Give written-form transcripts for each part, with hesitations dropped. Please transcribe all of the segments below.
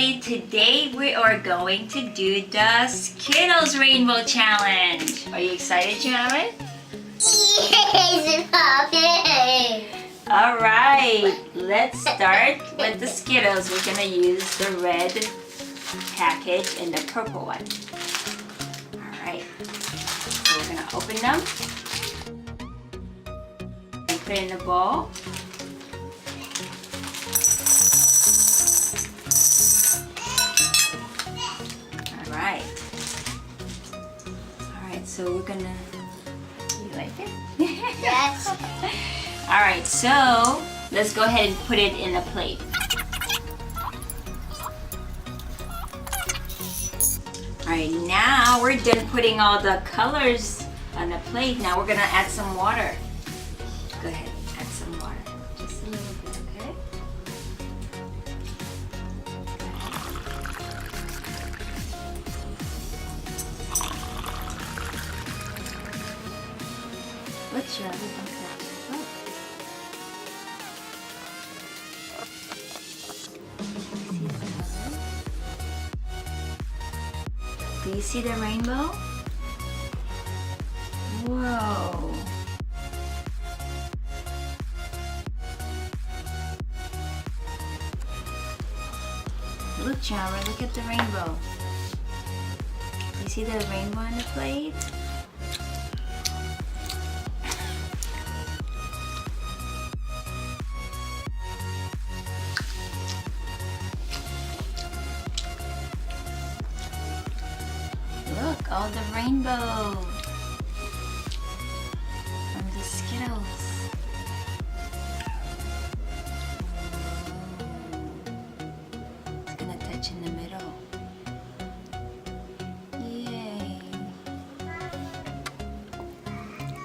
everybody. Today we are going to do the Skittles Rainbow Challenge. Are you excited, Jared? Yes, Mommy. Alright, let's start with the Skittles. We're going to use the red package and the purple one. Alright, so we're going to open them and put it in the bowl. Alright, so we're gonna, you like it? Yes. Alright, so let's go ahead and put it in a plate. Alright, now we're done putting all the colors on the plate. Now we're gonna add some water. Go ahead, add some water. Just a little bit, okay? What's your other one? Do you see the rainbow? Whoa! Look, Chandler, look at the rainbow. You see the rainbow on the plate? Look, all the rainbow from the Skittles. It's gonna touch in the middle. Yay!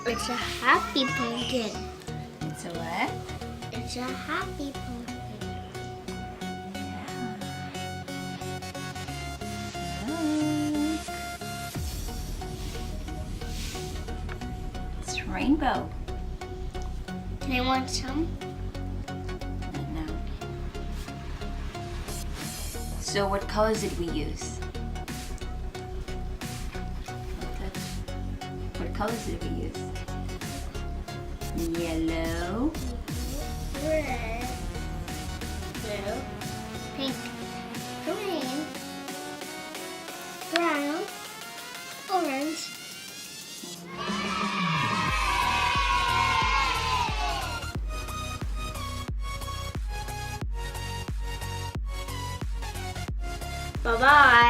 It's a happy pumpkin. It's a what? It's a happy pumpkin. Rainbow. Can I want some? No. So what colors did we use? What colors did we use? Yellow. Red. Blue. Pink. Green. Brown. Orange. Bye-bye.